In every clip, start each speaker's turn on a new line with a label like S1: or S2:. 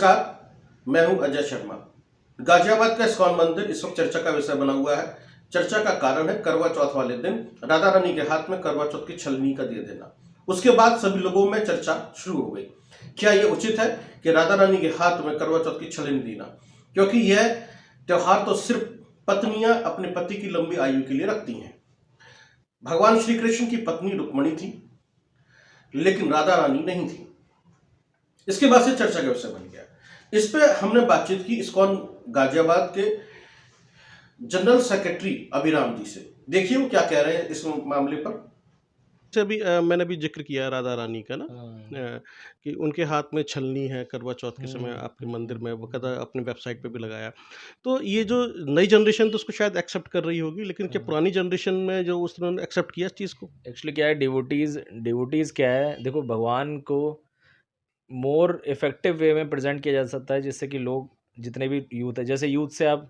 S1: नमस्कार, मैं हूं अजय शर्मा। गाजियाबाद का इस्कॉन मंदिर इस वक्त चर्चा का विषय बना हुआ है। चर्चा का कारण है करवा चौथ वाले दिन राधा रानी के हाथ में करवा चौथ की छलनी का दे देना। उसके बाद सभी लोगों में चर्चा शुरू हो गई, क्या यह उचित है कि राधा रानी के हाथ में करवा चौथ की छलनी देना, क्योंकि यह त्योहार तो सिर्फ पत्नियां अपने पति की लंबी आयु के लिए रखती हैं। भगवान श्री कृष्ण की पत्नी रुक्मणी थी, लेकिन राधा रानी नहीं थी। इसके बाद से चर्चा का विषय बन गया। इस पे हमने बातचीत की इस्कॉन गाजियाबाद के जनरल सेक्रेटरी अभिराम जी से। देखिए वो क्या कह रहे हैं इस मामले पर।
S2: से अभी मैंने भी जिक्र किया राधा रानी का ना, कि उनके हाथ में छलनी है करवा चौथ के समय आपके मंदिर में, वो कदा अपने वेबसाइट पे भी लगाया। तो ये जो नई जनरेशन तो उसको शायद एक्सेप्ट कर रही होगी, लेकिन क्या पुरानी जनरेशन में जो उसने एक्सेप्ट किया इस चीज़ को?
S3: एक्चुअली क्या है, डिवोटीज़ क्या है, देखो भगवान को मोर इफेक्टिव वे में प्रेजेंट किया जा सकता है, जिससे कि लोग जितने भी यूथ है, जैसे यूथ से आप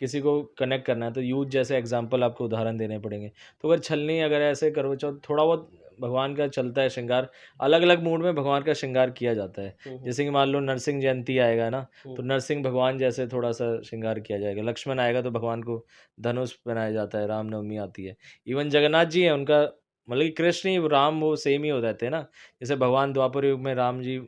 S3: किसी को कनेक्ट करना है तो यूथ जैसे एग्जांपल आपको उदाहरण देने पड़ेंगे। तो अगर छलनी अगर ऐसे करवा चौथ थोड़ा बहुत भगवान का चलता है श्रृंगार, अलग अलग मूड में भगवान का श्रृंगार किया जाता है। जैसे कि मान लो नरसिंह जयंती आएगा ना, तो नरसिंह भगवान जैसे थोड़ा सा श्रृंगार किया जाएगा। लक्ष्मण आएगा तो भगवान को धनुष पहनाया जाता है। रामनवमी आती है, इवन जगन्नाथ जी है, उनका मतलब कि कृष्ण ही राम वो सेम ही हो जाते हैं ना। जैसे भगवान द्वापर युग में राम जी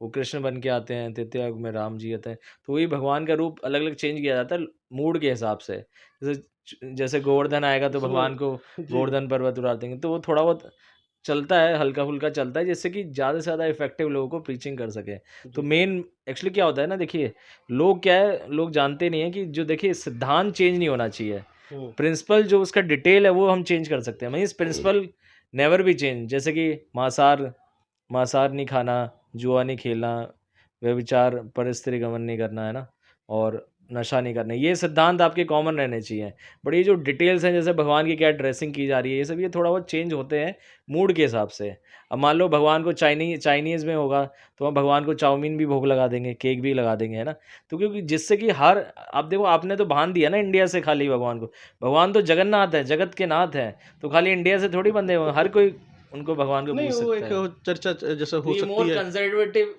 S3: वो कृष्ण बन के आते हैं, त्रेता युग में राम जी आते हैं। तो वही भगवान का रूप अलग अलग चेंज किया जाता है मूड के हिसाब से। जैसे गोवर्धन आएगा तो भगवान को गोवर्धन पर्वत उड़ा देंगे। तो वो थोड़ा बहुत चलता है, हल्का फुल्का चलता है, जिससे कि ज़्यादा से ज़्यादा इफेक्टिव लोगों को प्रीचिंग कर सके। तो मेन एक्चुअली क्या होता है ना, देखिए लोग क्या है, लोग जानते नहीं है कि जो देखिए सिद्धांत चेंज नहीं होना चाहिए, प्रिंसिपल जो उसका डिटेल है वो हम चेंज कर सकते हैं। Means principle never be change. जैसे कि मांसाहार नहीं खाना, जुआ नहीं खेलना, व्यभिचार पर स्त्री गमन नहीं करना, है ना, और नशा नहीं करना, ये सिद्धांत आपके कॉमन रहने चाहिए। बट ये जो डिटेल्स हैं, जैसे भगवान की क्या ड्रेसिंग की जा रही है, ये सब ये थोड़ा बहुत चेंज होते हैं मूड के हिसाब से। अब मान लो भगवान को चाइनीज़ में होगा तो हम भगवान को चाउमीन भी भोग लगा देंगे, केक भी लगा देंगे, है ना। तो क्योंकि जिससे कि हर आप देखो, आपने तो बांध दिया ना इंडिया से खाली भगवान को। भगवान तो जगन्नाथ है, जगत के नाथ है, तो खाली इंडिया से थोड़ी बंधे हुए, हर कोई उनको भगवान को
S2: नहीं,
S3: पूछ
S2: वो
S3: सकता है।
S2: एक चर्चा जैसे हो
S3: ये
S2: सकती
S3: मोर
S2: है,
S3: कंजर्वेटिव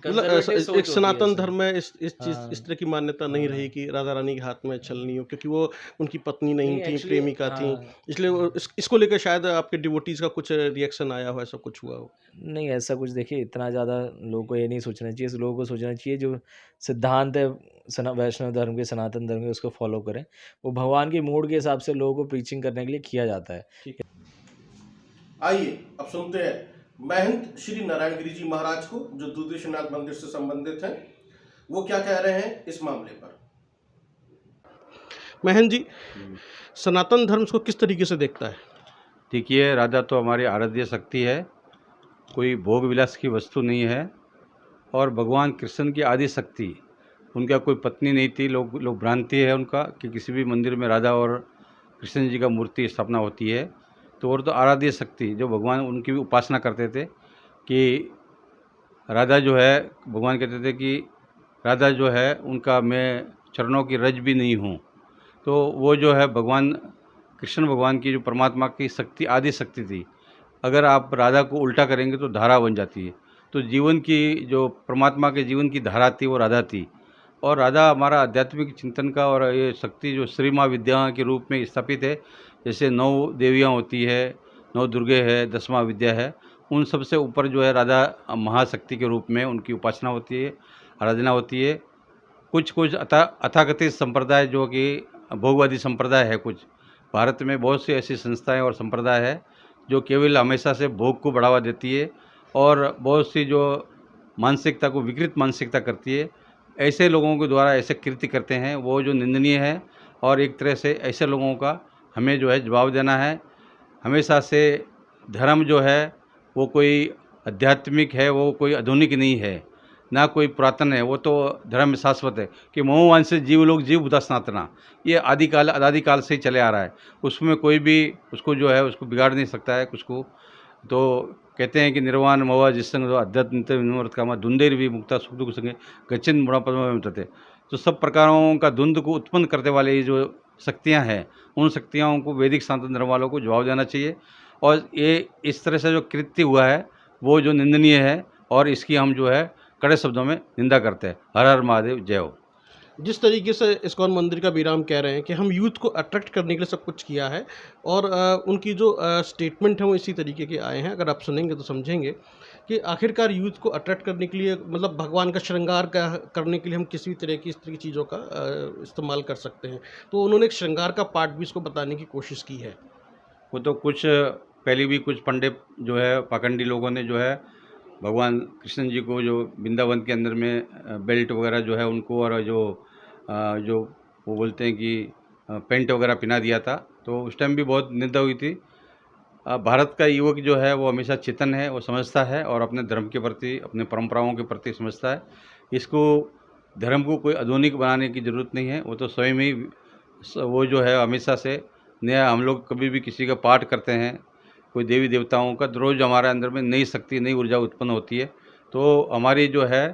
S2: मतलब एक सनातन धर्म में इस तरह की मान्यता नहीं रही
S3: हाँ।
S2: कि राधा रानी के हाथ में छलनी हो, क्योंकि वो उनकी पत्नी नहीं थी,
S3: एक्चुअली
S2: प्रेमिका थी। इसलिए इसको लेकर शायद आपके डिवोटीज का कुछ रिएक्शन आया हो, ऐसा कुछ हुआ हो।
S3: नहीं ऐसा कुछ, देखिए इतना ज़्यादा लोगों को ये नहीं सोचना चाहिए। लोगों को सोचना चाहिए जो सिद्धांत है वैष्णव धर्म के, सनातन धर्म के, उसको फॉलो करें। वो भगवान के मूड के हिसाब से लोगों को प्रीचिंग करने के लिए किया जाता है।
S1: आइए अब सुनते हैं महंत श्री नारायण गिरी जी महाराज को, जो दूधेश्वरनाथ मंदिर से संबंधित हैं। वो क्या कह रहे हैं इस मामले पर।
S2: महन जी, सनातन धर्म को किस तरीके से देखता है?
S4: देखिए, राधा तो हमारी आराध्य शक्ति है, कोई भोग विलास की वस्तु नहीं है। और भगवान कृष्ण की आदि शक्ति, उनका कोई पत्नी नहीं थी। लोग भ्रांति है उनका कि किसी भी मंदिर में राधा और कृष्ण जी का मूर्ति स्थापना होती है। तो और तो आराध्य शक्ति जो भगवान उनकी भी उपासना करते थे कि राधा जो है, भगवान कहते थे कि राधा जो है उनका मैं चरणों की रज भी नहीं हूँ। तो वो जो है भगवान कृष्ण भगवान की जो परमात्मा की शक्ति आदि शक्ति थी, अगर आप राधा को उल्टा करेंगे तो धारा बन जाती है। तो जीवन की जो परमात्मा के जीवन की धारा थी वो राधा थी। और राधा हमारा आध्यात्मिक चिंतन का और ये शक्ति जो श्री माँ विद्या के रूप में स्थापित है। जैसे 9 देवियाँ होती है, 9 दुर्गे है, 10वां विद्या है, उन सब से ऊपर जो है राधा महाशक्ति के रूप में उनकी उपासना होती है, आराधना होती है। कुछ अथाकथित संप्रदाय जो कि भोगवादी संप्रदाय है, कुछ भारत में बहुत सी ऐसी संस्थाएं और संप्रदाय है जो केवल हमेशा से भोग को बढ़ावा देती है और बहुत सी जो मानसिकता को विकृत मानसिकता करती है। ऐसे लोगों के द्वारा ऐसे कृत्य करते हैं वो जो निंदनीय है। और एक तरह से ऐसे लोगों का हमें जो है जवाब देना है। हमेशा से धर्म जो है वो कोई आध्यात्मिक है, वो कोई आधुनिक नहीं है, ना कोई पुरातन है। वो तो धर्म शाश्वत है कि मोहवान से जीव लोग जीव बुधा सनातना, ये अनादिकाल से ही चले आ रहा है। उसमें कोई भी उसको जो है उसको बिगाड़ नहीं सकता है कुछ को। तो कहते हैं कि निर्वाण मोह जिसंग अध्यात्म कामा धुंधेर भी मुक्ता सुख दुख संगे गचिन बुढ़ापद में मिटते। तो सब प्रकारों का द्वंद्व को उत्पन्न करने वाले ये जो शक्तियाँ हैं, उन शक्तियों को वैदिक सनातन धर्म वालों को जवाब देना चाहिए। और ये इस तरह से जो कृत्य हुआ है वो जो निंदनीय है और इसकी हम जो है कड़े शब्दों में निंदा करते हैं। हर हर महादेव, जय हो।
S2: जिस तरीके से इस्कॉन मंदिर का विराम कह रहे हैं कि हम यूथ को अट्रैक्ट करने के लिए सब कुछ किया है, और उनकी जो स्टेटमेंट है वो इसी तरीके के आए हैं। अगर आप सुनेंगे तो समझेंगे कि आखिरकार यूथ को अट्रैक्ट करने के लिए, मतलब भगवान का श्रृंगार करने के लिए हम किसी भी तरह की इस तरह की चीज़ों का इस्तेमाल कर सकते हैं। तो उन्होंने एक श्रृंगार का पार्ट भी इसको बताने की कोशिश की है।
S4: वो तो कुछ पहले भी कुछ पंडित जो है पाखंडी लोगों ने जो है भगवान कृष्ण जी को जो वृंदावन के अंदर में बेल्ट वगैरह जो है उनको, और जो वो बोलते हैं कि पेंट वगैरह पहना दिया था, तो उस टाइम भी बहुत निंदा हुई थी। भारत का युवक जो है वो हमेशा चेतन है, वो समझता है और अपने धर्म के प्रति, अपने परंपराओं के प्रति समझता है। इसको धर्म को कोई आधुनिक बनाने की ज़रूरत नहीं है, वो तो स्वयं ही वो जो है हमेशा से नया। हम लोग कभी भी किसी का पाठ करते हैं, कोई देवी देवताओं का, तो रोज़ हमारे अंदर में नई शक्ति, नई ऊर्जा उत्पन्न होती है। तो हमारी जो है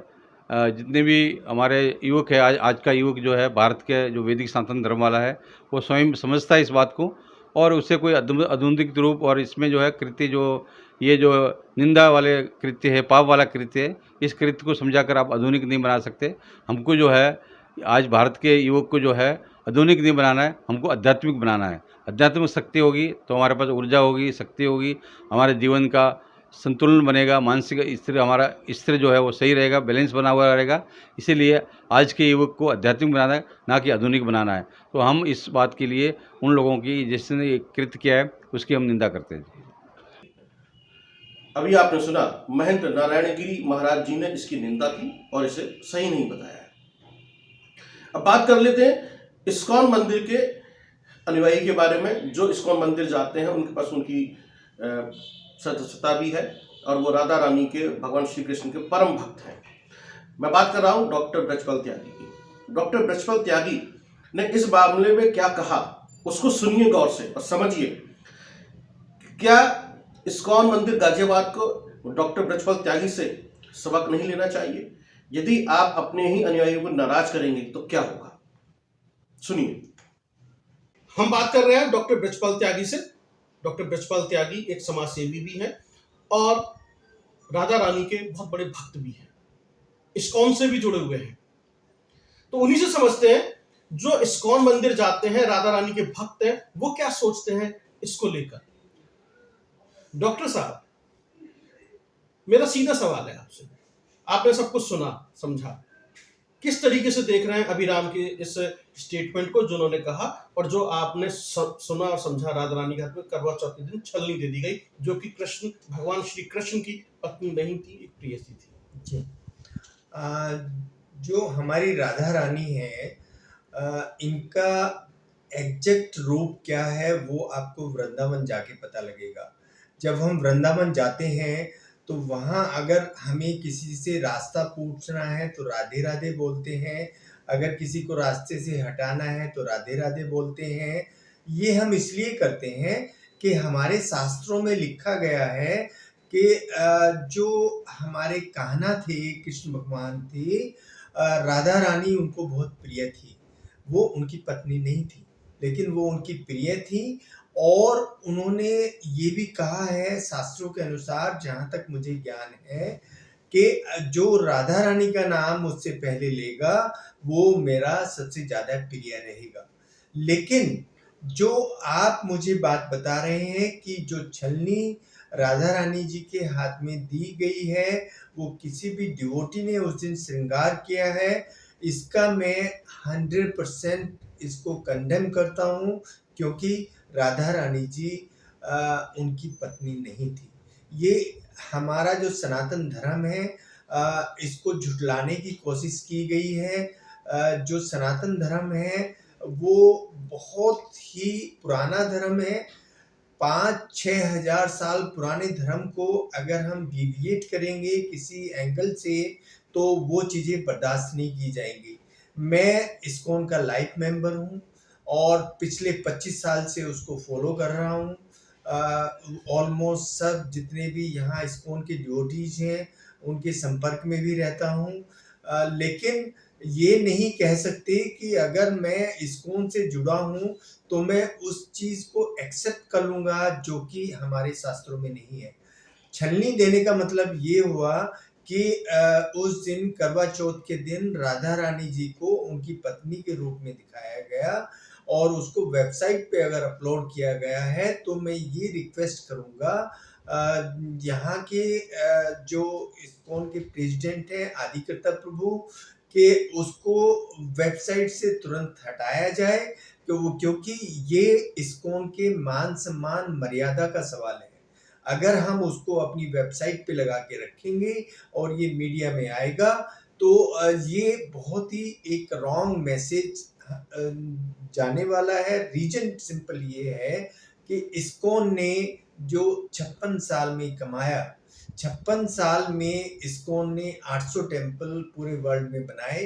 S4: जितने भी हमारे युवक है, आज का युवक जो है भारत के जो वैदिक सनातन धर्म वाला है, वो स्वयं समझता है इस बात को, और उससे कोई आधुनिक रूप और इसमें जो है कृत्य, जो ये जो निंदा वाले कृत्य है, पाप वाला कृत्य है, इस कृत्य को समझाकर आप आधुनिक नहीं बना सकते। हमको जो है आज भारत के युवक को जो है आधुनिक नहीं बनाना है, हमको आध्यात्मिक बनाना है। आध्यात्मिक शक्ति होगी तो हमारे पास ऊर्जा होगी, शक्ति होगी, हमारे जीवन का संतुलन बनेगा, मानसिक स्थिर, हमारा स्थिर जो है वो सही रहेगा, बैलेंस बना हुआ रहेगा। इसीलिए आज के युवक को आध्यात्मिक बनाना है, ना कि आधुनिक बनाना है। तो हम इस बात के लिए उन लोगों की जिसने ये कृत्य किया है उसकी हम निंदा करते हैं।
S1: अभी आपने सुना महंत नारायणगिरी महाराज जी ने इसकी निंदा की और इसे सही नहीं बताया है। अब बात कर लेते हैं इस्कॉन मंदिर के अनुयायी के बारे में। जो इस्कॉन मंदिर जाते हैं उनके पास उनकी सदस्यता भी है और वो राधा रानी के, भगवान श्री कृष्ण के परम भक्त हैं। मैं बात कर रहा हूं डॉक्टर ब्रजपाल त्यागी की। डॉक्टर ब्रजपाल त्यागी ने इस मामले में क्या कहा, उसको सुनिए गौर से और समझिए। क्या इस्कॉन मंदिर गाजियाबाद को डॉक्टर ब्रजपाल त्यागी से सबक नहीं लेना चाहिए? यदि आप अपने ही अनुयायियों को नाराज करेंगे तो क्या होगा, सुनिए। हम बात कर रहे हैं डॉक्टर ब्रजपाल त्यागी से। डॉक्टर ब्रजपाल त्यागी एक समाज सेवी भी हैं और राधा रानी के बहुत बड़े भक्त भी हैं, इस्कॉन से भी जुड़े हुए हैं। तो उन्हीं से समझते हैं जो इस्कॉन मंदिर जाते हैं, राधा रानी के भक्त हैं, वो क्या सोचते हैं इसको लेकर। डॉक्टर साहब, मेरा सीधा सवाल है आपसे। आपने सब कुछ सुना, समझा, किस तरीके से देख रहे हैं अभिराम के इस स्टेटमेंट को जो उन्होंने कहा, और जो आपने सुना और समझा, राधा रानी के हाथ में करवा चौथ के दिन छलनी दे दी गई, जो कि कृष्ण, भगवान श्री कृष्ण की पत्नी नहीं थी, एक प्रेयसी थी।
S5: जी, जो हमारी राधा रानी है, इनका एग्जैक्ट रूप क्या है वो आपको वृंदावन जाके पता लगेगा। जब हम वृंदावन जाते हैं तो वहाँ अगर हमें किसी से रास्ता पूछना है तो राधे राधे बोलते हैं, अगर किसी को रास्ते से हटाना है तो राधे राधे बोलते हैं। ये हम इसलिए करते हैं कि हमारे शास्त्रों में लिखा गया है कि जो हमारे कान्हा थे, कृष्ण भगवान थे, राधा रानी उनको बहुत प्रिय थी। वो उनकी पत्नी नहीं थी, लेकिन वो उनकी प्रिय थी। और उन्होंने ये भी कहा है शास्त्रों के अनुसार, जहाँ तक मुझे ज्ञान है, कि जो राधा रानी का नाम मुझसे पहले लेगा वो मेरा सबसे ज़्यादा प्रिय रहेगा। लेकिन जो आप मुझे बात बता रहे हैं कि जो छलनी राधा रानी जी के हाथ में दी गई है वो किसी भी डिवोटी ने उस दिन श्रृंगार किया है, इसका मैं 100% इसको कंडेम करता हूँ, क्योंकि राधा रानी जी उनकी पत्नी नहीं थी। ये हमारा जो सनातन धर्म है इसको झुठलाने की कोशिश की गई है। जो सनातन धर्म है वो बहुत ही पुराना धर्म है। 5-6 हज़ार साल पुराने धर्म को अगर हम डिविएट करेंगे किसी एंगल से तो वो चीज़ें बर्दाश्त नहीं की जाएंगी। मैं इस्कॉन का लाइफ मेंबर हूँ और पिछले 25 साल से उसको फॉलो कर रहा हूँ। ऑलमोस्ट सब जितने भी यहाँ इस्कॉन के डिवोटीज हैं उनके संपर्क में भी रहता हूँ। लेकिन ये नहीं कह सकते कि अगर मैं इस्कॉन से जुड़ा हूँ तो मैं उस चीज़ को एक्सेप्ट कर लूँगा जो कि हमारे शास्त्रों में नहीं है। छलनी देने का मतलब ये हुआ कि उस दिन करवा चौथ के दिन राधा रानी जी को उनकी पत्नी के रूप में दिखाया गया और उसको वेबसाइट पे अगर अपलोड किया गया है तो मैं ये रिक्वेस्ट करूँगा यहाँ के जो इस्कॉन के प्रेसिडेंट हैं आदिकर्ता प्रभु कि उसको वेबसाइट से तुरंत हटाया जाए क्योंकि ये इस्कॉन के मान सम्मान मर्यादा का सवाल है। अगर हम उसको अपनी वेबसाइट पे लगा के रखेंगे और ये मीडिया में आएगा तो ये बहुत ही एक रॉन्ग मैसेज जाने वाला है। रीजन सिंपल ये है कि इस्कॉन ने जो 56 साल में कमाया, 56 साल में इस्कॉन ने 800 टेम्पल पूरे वर्ल्ड में बनाए।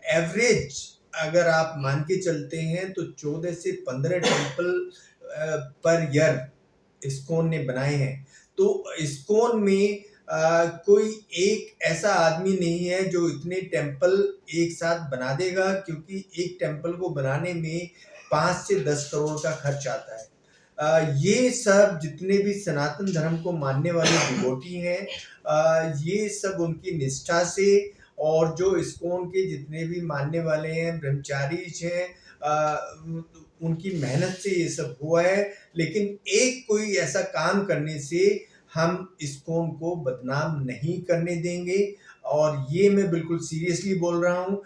S5: एवरेज अगर आप मान के चलते हैं तो 14 से 15 टेम्पल पर ईयर इस्कॉन ने बनाए हैं। तो इस्कॉन में कोई एक ऐसा आदमी नहीं है जो इतने टेम्पल एक साथ बना देगा, क्योंकि एक टेम्पल को बनाने में 5 से 10 करोड़ का खर्च आता है। ये सब जितने भी सनातन धर्म को मानने वाले डिवोटी हैं, ये सब उनकी निष्ठा से और जो इस्कॉन के जितने भी मानने वाले हैं ब्रह्मचारी हैं, उनकी मेहनत से ये सब हुआ है। लेकिन एक कोई ऐसा काम करने से हम इस्कॉन को बदनाम नहीं करने देंगे और ये मैं बिल्कुल सीरियसली बोल रहा हूँ।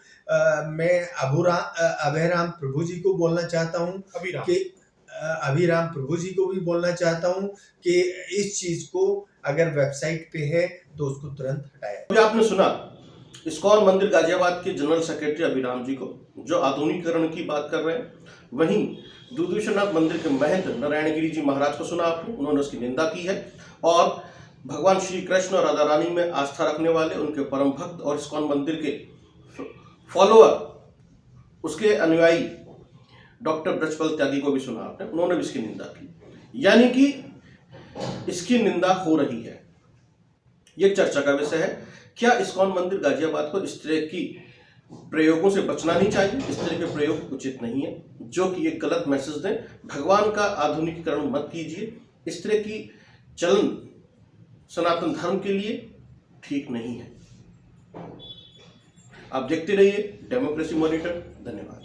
S5: मैं अभयराम प्रभु जी को बोलना चाहता हूँ कि अभिराम प्रभु जी को भी बोलना चाहता हूँ कि इस चीज को अगर वेबसाइट पे है तो उसको तुरंत हटाया।
S1: अभी आपने सुना इस्कॉन मंदिर गाजियाबाद के जनरल सेक्रेटरी अभिराम जी को, जो आधुनिकीकरण की बात कर रहे हैं। वहीं दुधेश्वरनाथ मंदिर के महंत नारायणगिरी जी महाराज को सुना आपने, उन्होंने उसकी निंदा की है और भगवान श्री कृष्ण और राधा रानी में आस्था रखने वाले उनके परम भक्त और इस्कॉन मंदिर के फॉलोअर, उसके अनुयायी डॉक्टर ब्रजपाल त्यागी को भी सुना आपने, उन्होंने भी इसकी निंदा की। यानी कि इसकी निंदा हो रही है। यह चर्चा का विषय है। क्या इस्कॉन मंदिर गाजियाबाद को इस तरह की प्रयोगों से बचना नहीं चाहिए? इस तरह के प्रयोग उचित नहीं है, जो कि एक गलत मैसेज दें। भगवान का आधुनिकीकरण मत कीजिए। इस तरह की चलन सनातन धर्म के लिए ठीक नहीं है। आप देखते रहिए डेमोक्रेसी मॉनिटर। धन्यवाद।